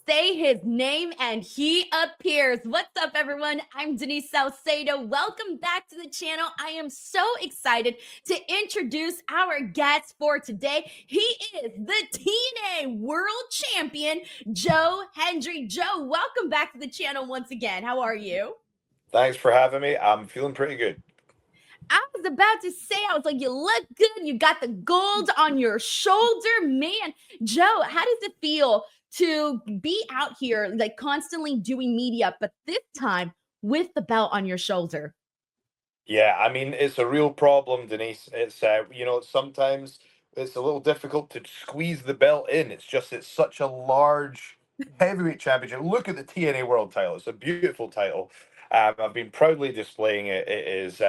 say his name and he appears. What's up, everyone? I'm Denise Salcedo. Welcome back to the channel. I am so excited to introduce our guest for today. He is the TNA World Champion, Joe Hendry. Joe, welcome back to the channel once again. How are you? Thanks for having me. I'm feeling pretty good. I was about to say, I was like, you look good. You got the gold on your shoulder. Man, Joe, how does it feel to be out here, like constantly doing media, but this time with the belt on your shoulder? Yeah, I mean, it's a real problem, Denise. Sometimes it's a little difficult to squeeze the belt in. It's such a large heavyweight championship. Look at the TNA World title. It's a beautiful title. I've been proudly displaying it. It is,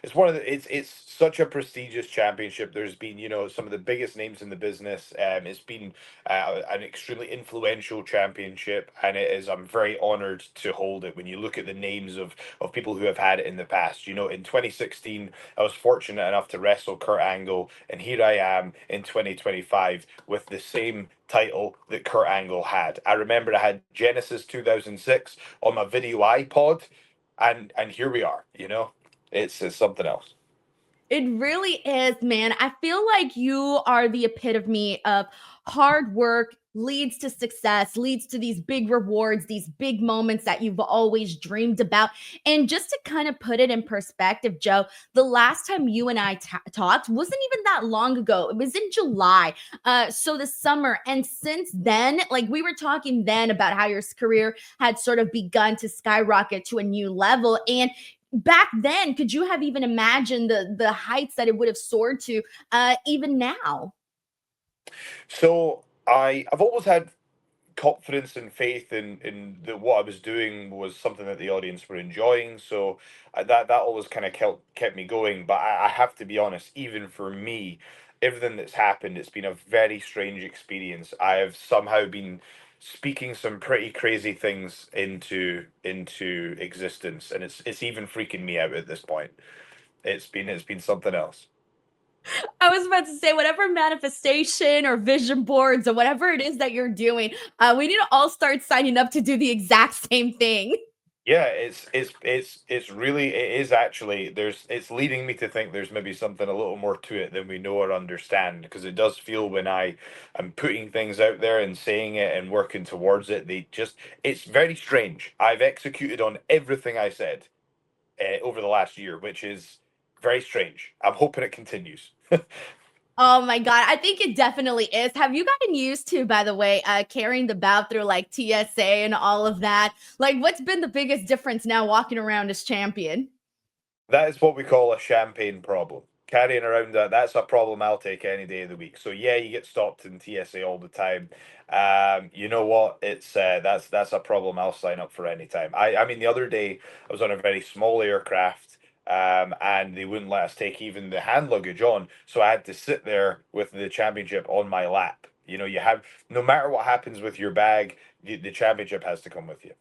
it's one of it's such a prestigious championship. There's been, some of the biggest names in the business. It's been an extremely influential championship, and I'm very honored to hold it. When you look at the names of people who have had it in the past, in 2016, I was fortunate enough to wrestle Kurt Angle, and here I am in 2025 with the same title that Kurt Angle had. I remember I had Genesis 2006 on my video iPod, and here we are. It's something else. It really is, man. I feel like you are the epitome of hard work leads to success, leads to these big rewards, these big moments that you've always dreamed about. And just to kind of put it in perspective, Joe, the last time you and I talked wasn't even that long ago. It was in July. So the summer. And since then, like we were talking then about how your career had sort of begun to skyrocket to a new level. And back then, could you have even imagined the heights that it would have soared to even now? So I've always had confidence and faith in that what I was doing was something that the audience were enjoying. So that always kind of kept me going. But I have to be honest, even for me, everything that's happened, it's been a very strange experience. I have somehow been speaking some pretty crazy things into existence, and it's even freaking me out at this point. It's been something else. I was about to say, whatever manifestation or vision boards or whatever it is that you're doing, we need to all start signing up to do the exact same thing. Yeah, it's really it is actually it's leading me to think there's maybe something a little more to it than we know or understand, because it does feel when I am putting things out there and saying it and working towards it, it's very strange. I've executed on everything I said over the last year, which is very strange. I'm hoping it continues. Oh my God. I think it definitely is. Have you gotten used to, by the way, carrying the belt through like TSA and all of that? Like, what's been the biggest difference now walking around as champion? That is what we call a champagne problem. Carrying around that's a problem I'll take any day of the week. So yeah, you get stopped in TSA all the time. You know what? It's that's a problem I'll sign up for any time. I mean, the other day I was on a very small aircraft, and they wouldn't let us take even the hand luggage on, so I had to sit there with the championship on my lap. You have, no matter what happens with your bag, the championship has to come with you.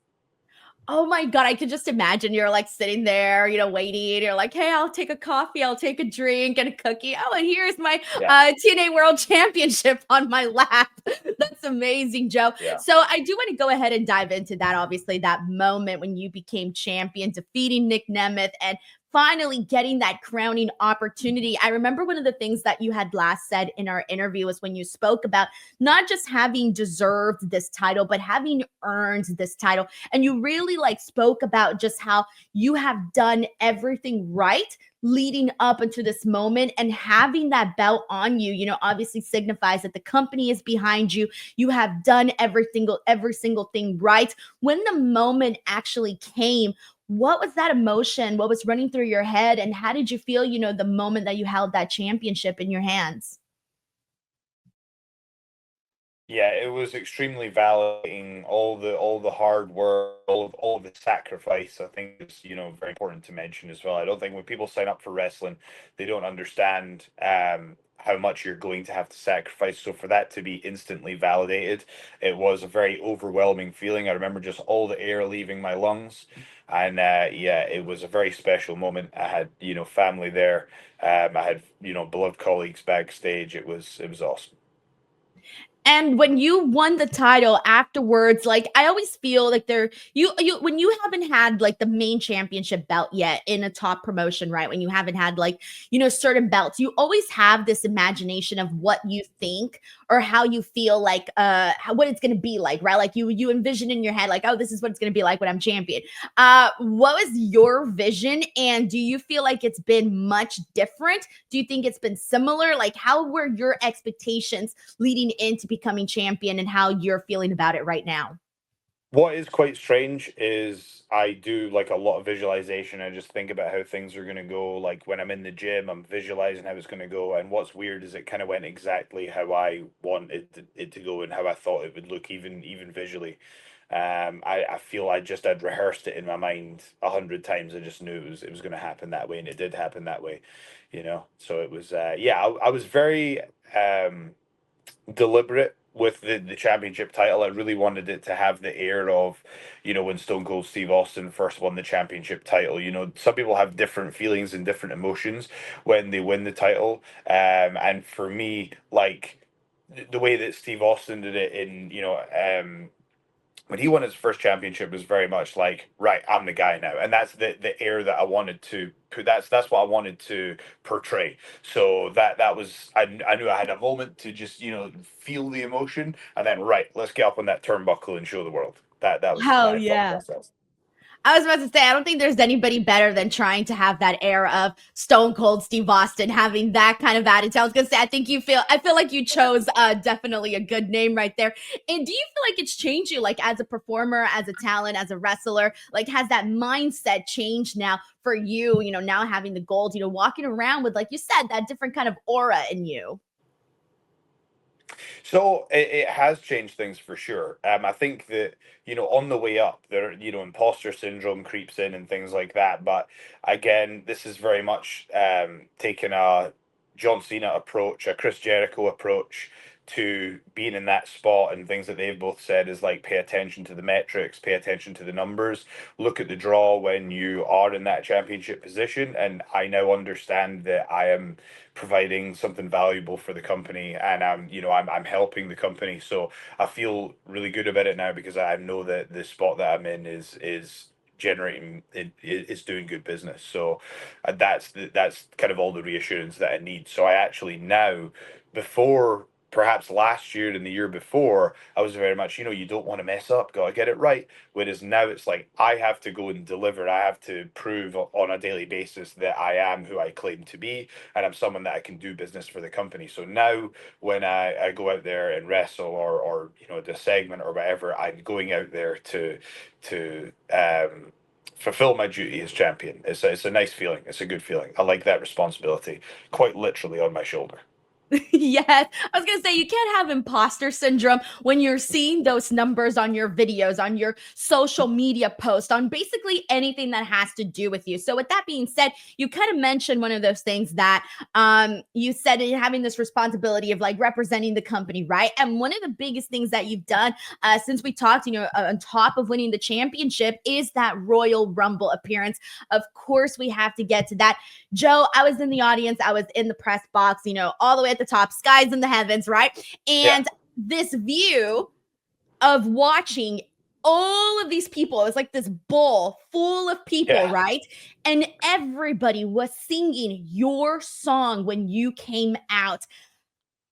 Oh my God, I could just imagine you're like sitting there, waiting. You're like, hey, I'll take a coffee, I'll take a drink and a cookie. Oh, and here's my Yeah, TNA World Championship on my lap. That's amazing, Joe. yeah. So I do want to go ahead and dive into that. Obviously, that moment when you became champion, defeating Nic Nemeth and finally getting that crowning opportunity. I remember one of the things that you had last said in our interview was when you spoke about not just having deserved this title, but having earned this title. And you really like spoke about just how you have done everything right leading up into this moment, and having that belt on you, obviously signifies that the company is behind you. You have done every single thing right. When the moment actually came, what was that emotion? What was running through your head? And how did you feel, the moment that you held that championship in your hands? Yeah, it was extremely validating. All the hard work, all of the sacrifice. I think is very important to mention as well. I don't think when people sign up for wrestling, they don't understand how much you're going to have to sacrifice. So for that to be instantly validated, it was a very overwhelming feeling. I remember just all the air leaving my lungs, and yeah, it was a very special moment. I had family there. I had beloved colleagues backstage. It was awesome. And when you won the title afterwards, like I always feel like you when you haven't had like the main championship belt yet in a top promotion, right? When you haven't had like, certain belts, you always have this imagination of what you think or how you feel like what it's gonna be like, right? Like you envision in your head, like, oh, this is what it's gonna be like when I'm champion. What was your vision? And do you feel like it's been much different? Do you think it's been similar? Like, how were your expectations leading into becoming champion and how you're feeling about it right now? What is quite strange is I do like a lot of visualization. I just think about how things are going to go. Like when I'm in the gym, I'm visualizing how it's going to go. And what's weird is it kind of went exactly how I wanted it to go and how I thought it would look, even visually. I feel I'd rehearsed it in my mind 100 times. I just knew it was going to happen that way, and it did happen that way. So it was yeah. I was very deliberate with the championship title. I really wanted it to have the air of, when Stone Cold Steve Austin first won the championship title. Some people have different feelings and different emotions when they win the title. And for me, like the way that Steve Austin did it in, when he won his first championship was very much like, right, I'm the guy now, and that's the air that I wanted to put. That's what I wanted to portray. So that was I knew I had a moment to just feel the emotion, and then right, let's get up on that turnbuckle and show the world. That was Oh my thought yeah. process. I was about to say, I don't think there's anybody better than trying to have that air of Stone Cold Steve Austin, having that kind of attitude. I was gonna say, I feel like you chose definitely a good name right there. And do you feel like it's changed you, like as a performer, as a talent, as a wrestler? Like, has that mindset changed now for you? Now having the gold, walking around with, like you said, that different kind of aura in you. So it has changed things for sure. I think that, on the way up, there, imposter syndrome creeps in and things like that. But again, this is very much taking a John Cena approach, a Chris Jericho approach to being in that spot, and things that they've both said is like pay attention to the metrics, pay attention to the numbers, look at the draw when you are in that championship position. And I now understand that I am providing something valuable for the company, and I'm helping the company. So I feel really good about it now because I know that the spot that I'm in is generating it's doing good business. So that's kind of all the reassurance that I need. So I actually now, before perhaps last year and the year before, I was very much, you don't want to mess up, gotta get it right. Whereas now it's like I have to go and deliver. I have to prove on a daily basis that I am who I claim to be, and I'm someone that I can do business for the company. So now when I go out there and wrestle, or the segment or whatever, I'm going out there to fulfill my duty as champion. It's a nice feeling. It's a good feeling. I like that responsibility quite literally on my shoulder. Yes. I was going to say, you can't have imposter syndrome when you're seeing those numbers on your videos, on your social media posts, on basically anything that has to do with you. So, with that being said, you kind of mentioned one of those things that you said, having this responsibility of like representing the company, right? And one of the biggest things that you've done since we talked, on top of winning the championship, is that Royal Rumble appearance. Of course, we have to get to that. Joe, I was in the audience, I was in the press box, all the way at the top, skies in the heavens, right? Yeah, And this view of watching all of these people, it was like this bowl full of people, yeah. right? And everybody was singing your song when you came out.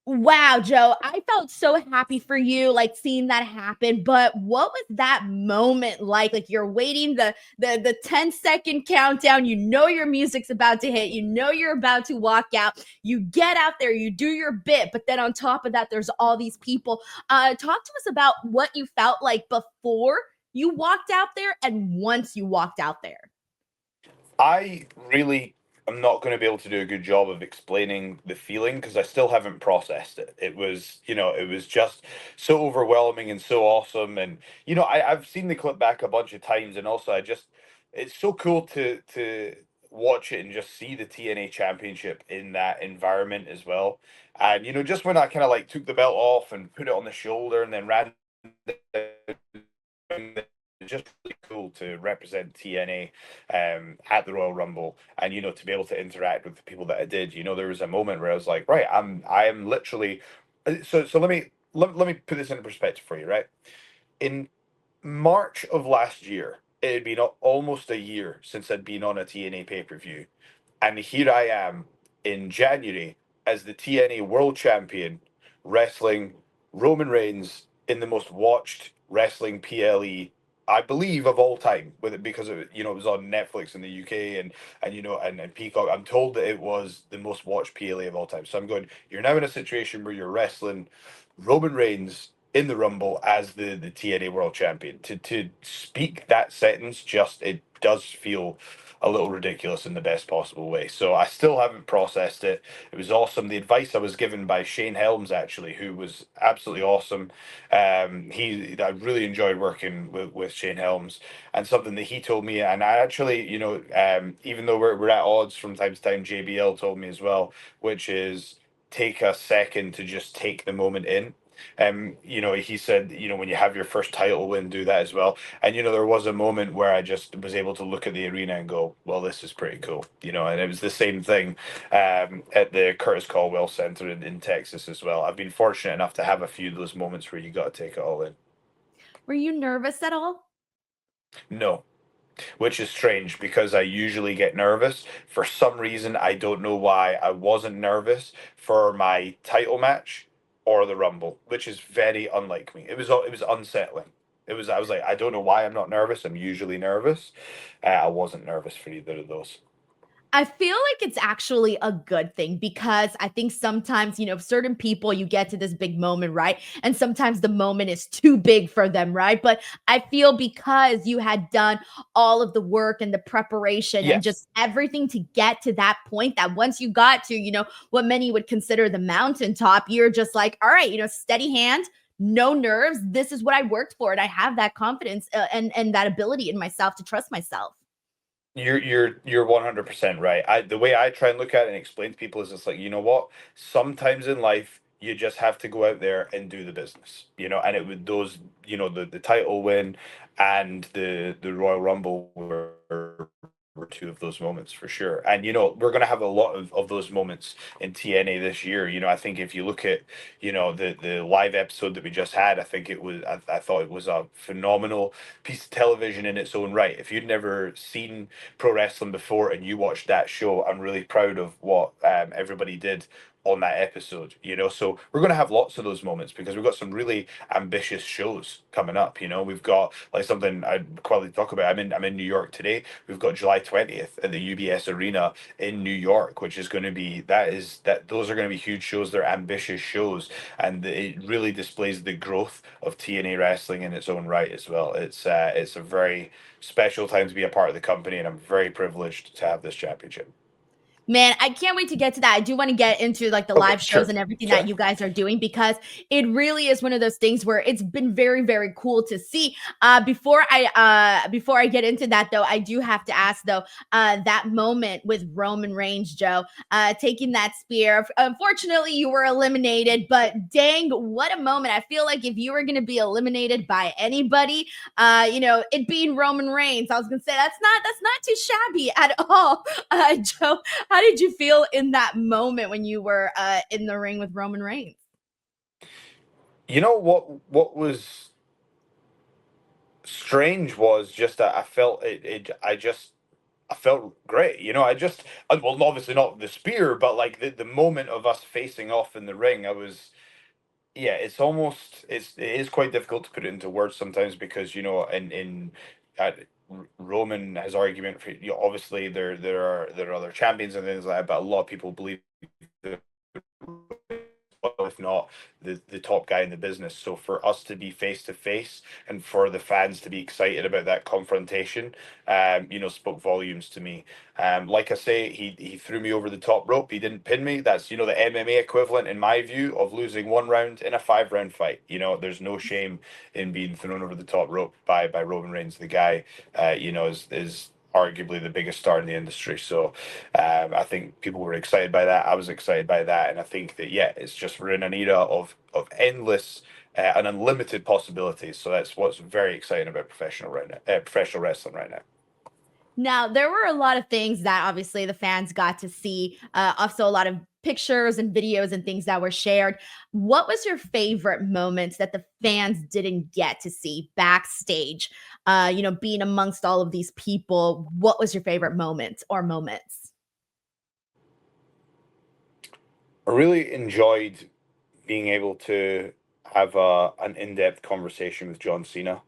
Wow, Joe, I felt so happy for you, like seeing that happen. But what was that moment like? Like you're waiting the 10-second countdown. Your music's about to hit. You're about to walk out. You get out there, you do your bit, but then on top of that, there's all these people. Talk to us about what you felt like before you walked out there and once you walked out there. I really am not going to be able to do a good job of explaining the feeling because I still haven't processed it. It was just so overwhelming and so awesome. And I've seen the clip back a bunch of times, and also it's so cool to watch it and just see the TNA Championship in that environment as well. And just when I kind of like took the belt off and put it on the shoulder and then ran it's just really cool to represent TNA at the Royal Rumble, and to be able to interact with the people that I did. There was a moment where I was like, right, I am literally. So let me let me put this into perspective for you, right? In March of last year, it had been almost a year since I'd been on a TNA pay per view. And here I am in January as the TNA World Champion wrestling Roman Reigns in the most watched wrestling PLE, I believe, of all time, with it because it was on Netflix in the UK and Peacock. I'm told that it was the most watched PLE of all time. So I'm going, you're now in a situation where you're wrestling Roman Reigns in the Rumble as the TNA World Champion. To speak that sentence, just it does feel a little ridiculous in the best possible way. So I still haven't processed it. It was awesome. The advice I was given by Shane Helms, actually, who was absolutely awesome. I really enjoyed working with Shane Helms, and something that he told me, and I actually, even though we're at odds from time to time, JBL told me as well, which is take a second to just take the moment in. He said, when you have your first title win, do that as well. And there was a moment where I just was able to look at the arena and go, well, this is pretty cool. And it was the same thing at the Curtis Caldwell Center in Texas as well. I've been fortunate enough to have a few of those moments where you got to take it all in. Were you nervous at all? No, which is strange because I usually get nervous. For some reason, I don't know why I wasn't nervous for my title match or the Rumble, which is very unlike me. It was unsettling. I was like, I don't know why I'm not nervous. I'm usually nervous. I wasn't nervous for either of those. I feel like it's actually a good thing because I think sometimes, certain people, you get to this big moment, right? And sometimes the moment is too big for them, right? But I feel because you had done all of the work and the preparation and Yes. just everything to get to that point, that once you got to, what many would consider the mountaintop, you're just like, all right, steady hand, no nerves. This is what I worked for. And I have that confidence and that ability in myself to trust myself. You're 100% right. The way I try and look at it and explain to people is it's like, you know what? Sometimes in life you just have to go out there and do the business. And it would those, the title win and the Royal Rumble were two of those moments for sure. And we're gonna have a lot of those moments in TNA this year. I think if you look at, the live episode that we just had, I thought it was a phenomenal piece of television in its own right. If you'd never seen pro wrestling before and you watched that show, I'm really proud of what everybody did on that episode. So we're going to have lots of those moments because we've got some really ambitious shows coming up. We've got like something I'd quickly talk about. I'm in New York today. We've got July 20th at the UBS Arena in New York, which is going to be those are going to be huge shows. They're ambitious shows, and it really displays the growth of TNA wrestling in its own right as well. It's a very special time to be a part of the company, and I'm very privileged to have this championship. Man, I can't wait to get to that. I do want to get into like the Okay, live shows sure. and everything that Sorry. you guys are doing because it really is one of those things where it's been very, very cool to see. Before I get into that though, I do have to ask though, that moment with Roman Reigns, Joe, taking that spear. Unfortunately, you were eliminated, but dang, what a moment. I feel like if you were gonna be eliminated by anybody, it being Roman Reigns, I was gonna say that's not too shabby at all. Joe, how did you feel in that moment when you were in the ring with Roman Reigns? You know what was strange was just that I felt I felt great. Well, obviously not the spear, but like the moment of us facing off in the ring, yeah, it is quite difficult to put it into words sometimes because uh, Roman has argument for, obviously there are other champions and things like that, but a lot of people believe that, if not the top guy in the business. So for us to be face to face and for the fans to be excited about that confrontation, spoke volumes to me. Like I say, he threw me over the top rope. He didn't pin me. That's the MMA equivalent in my view of losing one round in a 5 round fight. There's no shame in being thrown over the top rope by Roman Reigns. The guy, is arguably the biggest star in the industry. So I think people were excited by that. I was excited by that, and I think that yeah, it's just we're in an era of endless and unlimited possibilities. So that's what's very exciting about professional wrestling right now. Now, there were a lot of things that obviously the fans got to see. Also, a lot of pictures and videos and things that were shared. What was your favorite moments that the fans didn't get to see backstage? Being amongst all of these people, what was your favorite moment or moments? I really enjoyed being able to have an in-depth conversation with John Cena.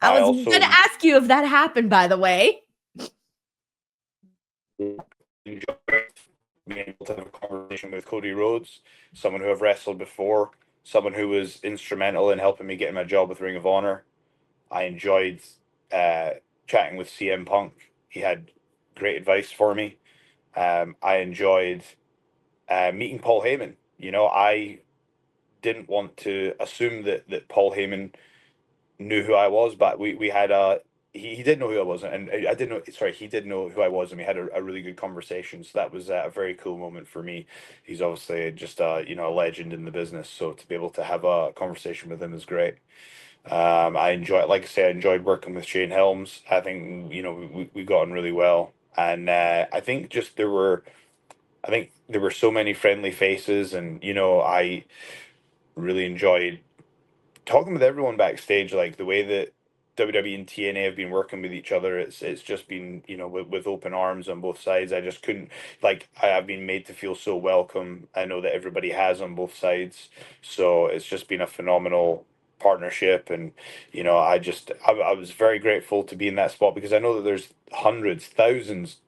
I I was going to also ask you if that happened, by the way. enjoyed being able to have a conversation with Cody Rhodes, someone who I've wrestled before, someone who was instrumental in helping me get my job with Ring of Honor. I enjoyed uh, chatting with CM Punk. He had great advice for me. I enjoyed meeting Paul Heyman. I didn't want to assume that Paul Heyman knew who I was, but we had a he did know who I was, and I didn't know. Sorry, he did know who I was, and we had a really good conversation. So that was a very cool moment for me. He's obviously just a legend in the business, so to be able to have a conversation with him is great. I enjoyed, like I say, I enjoyed working with Shane Helms. I think we got on really well, and I think just I think there were so many friendly faces, and I really enjoyed talking with everyone backstage, like the way that WWE and TNA have been working with each other. It's just been with open arms on both sides. I just couldn't I've been made to feel so welcome. I know that everybody has on both sides, so it's just been a phenomenal partnership. And I was very grateful to be in that spot, because I know that there's hundreds, thousands,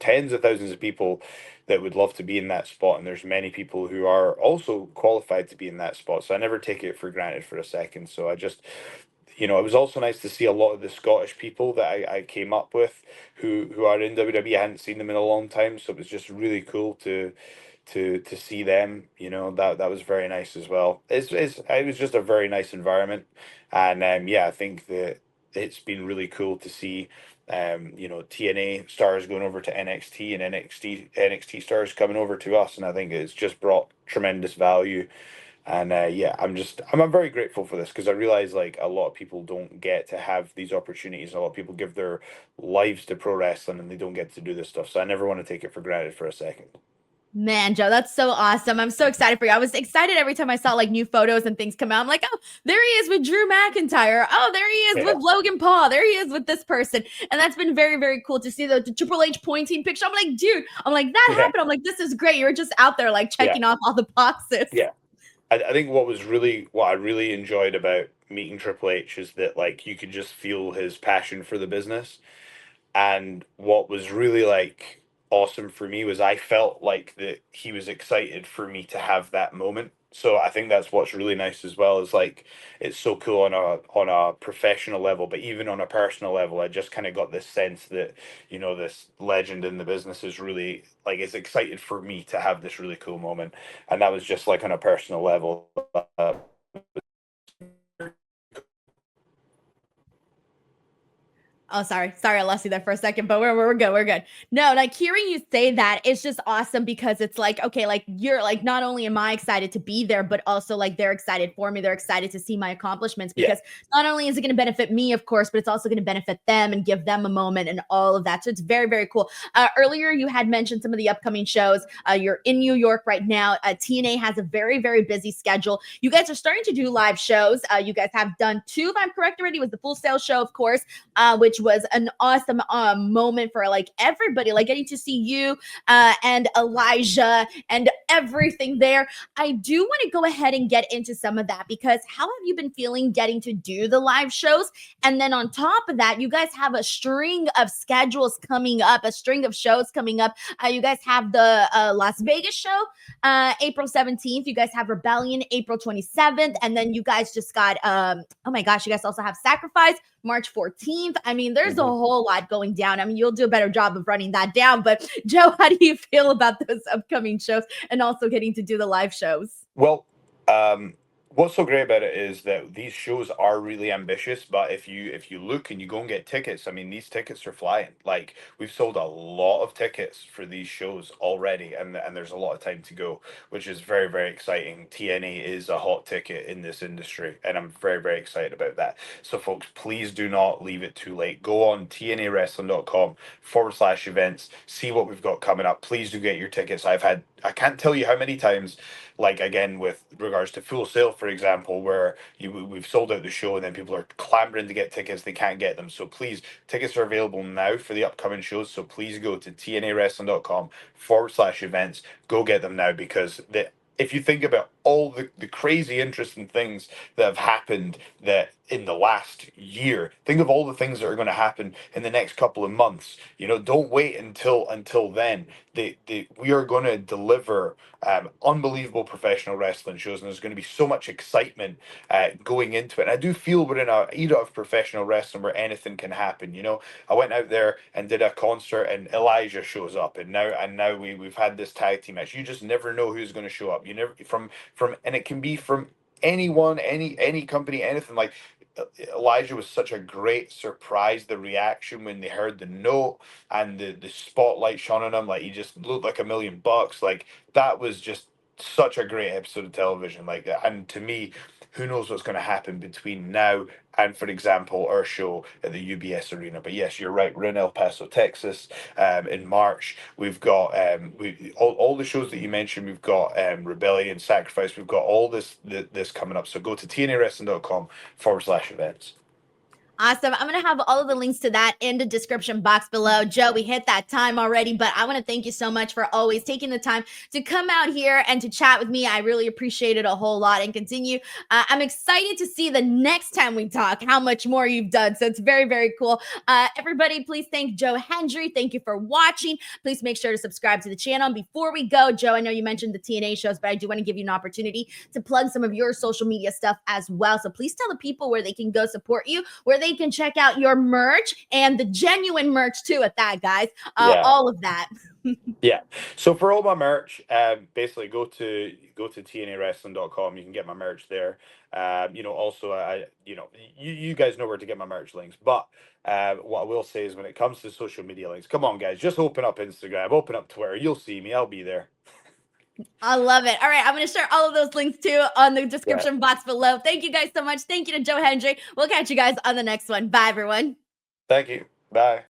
tens of thousands of people that would love to be in that spot, and there's many people who are also qualified to be in that spot, so I never take it for granted for a second. So I just it was also nice to see a lot of the Scottish people that I came up with who are in WWE. I hadn't seen them in a long time, so it was just really cool to see them. That was very nice as well. It was just a very nice environment, and yeah, I think that it's been really cool to see TNA stars going over to NXT, and NXT stars coming over to us, and I think it's just brought tremendous value. And yeah, I'm very grateful for this, because I realize like a lot of people don't get to have these opportunities. A lot of people give their lives to pro wrestling, and they don't get to do this stuff. So I never want to take it for granted for a second. Man, Joe, that's so awesome. I'm so excited for you. I was excited every time I saw like new photos and things come out. I'm like, oh, there he is with Drew McIntyre. Oh, there he is Yeah, with Logan Paul. There he is with this person. And that's been very, very cool to see the Triple H pointing picture. I'm like, dude, I'm like, that yeah, happened. I'm like, this is great. You're just out there like yeah, checking off all the boxes. yeah. I think what I really enjoyed about meeting Triple H is that like you could just feel his passion for the business. And what was really like awesome for me was I felt like that he was excited for me to have that moment. So I think that's what's really nice as well, is like it's so cool on a professional level, but even on a personal level, I just kind of got this sense that this legend in the business is really like is excited for me to have this really cool moment, and that was just like on a personal level. Uh, Oh, sorry. Sorry, I lost you there for a second, but we're good. We're good. No, like hearing you say that, it's just awesome, because it's like, okay, like you're like, not only am I excited to be there, but also like they're excited for me. They're excited to see my accomplishments, yeah, because not only is it going to benefit me, of course, but it's also going to benefit them and give them a moment and all of that. So it's very, very cool. Earlier, you had mentioned some of the upcoming shows. You're in New York right now. TNA has a very, very busy schedule. You guys are starting to do live shows. You guys have done two, if I'm correct already, was the Full Sail show, of course, which was an awesome moment for like everybody, like getting to see you and Elijah and everything there. I do want to go ahead and get into some of that, because how have you been feeling getting to do the live shows? And then on top of that, you guys have a string of schedules coming up, a string of shows coming up. You guys have the Las Vegas show, April 17th. You guys have Rebellion, April 27th. And then you guys just got, oh my gosh, you guys also have Sacrifice, March 14th. I mean, there's a whole lot going down. I mean, you'll do a better job of running that down. But Joe, how do you feel about those upcoming shows and also getting to do the live shows? Well, um, What's so great about it is that these shows are really ambitious, but if you look and you go and get tickets, I mean these tickets are flying. Like we've sold a lot of tickets for these shows already, and there's a lot of time to go, which is very very exciting. TNA is a hot ticket in this industry, and I'm very very excited about that. So folks, please do not leave it too late. Go on tnawrestling.com/events, see what we've got coming up. Please do get your tickets. I can't tell you how many times, like again with regards to Full Sail, for example, where we've sold out the show and then people are clamoring to get tickets, they can't get them. So please, tickets are available now for the upcoming shows. So please go to tnawrestling.com/events. Go get them now, because if you think about all the crazy interesting things that have happened that in the last year, think of all the things that are going to happen in the next couple of months. Don't wait until then. We are going to deliver unbelievable professional wrestling shows, and there's going to be so much excitement going into it. And I do feel we're in an era of professional wrestling where anything can happen. I went out there and did a concert, and Elijah shows up, and now we've had this tag team match. You just never know who's going to show up. You never and it can be from anyone, any company, anything. Like Elijah was such a great surprise. The reaction when they heard the note and the spotlight shone on him, like he just looked like $1 million. Like that was just such a great episode of television. Like, and to me, who knows what's going to happen between now and, for example, our show at the UBS Arena. But yes, you're right. We're in El Paso, Texas, in March. We've got all the shows that you mentioned. We've got Rebellion, Sacrifice. We've got all this coming up. So go to tnawrestling.com/events. Awesome. I'm going to have all of the links to that in the description box below. Joe, we hit that time already, but I want to thank you so much for always taking the time to come out here and to chat with me. I really appreciate it a whole lot, and continue. I'm excited to see the next time we talk how much more you've done. So it's very, very cool. Everybody, please thank Joe Hendry. Thank you for watching. Please make sure to subscribe to the channel. And before we go, Joe, I know you mentioned the TNA shows, but I do want to give you an opportunity to plug some of your social media stuff as well. So please tell the people where they can go support you, where they can check out your merch, and the genuine merch too at that, guys. Yeah. All of that. Yeah. So for all my merch, basically go to tnawrestling.com. You can get my merch there. Also you guys know where to get my merch links. But what I will say is, when it comes to social media links, come on guys, just open up Instagram, open up Twitter. You'll see me. I'll be there. I love it. All right, I'm going to share all of those links too on the description box below. Thank you guys so much. Thank you to Joe Hendry. We'll catch you guys on the next one. Bye, everyone. Thank you. Bye.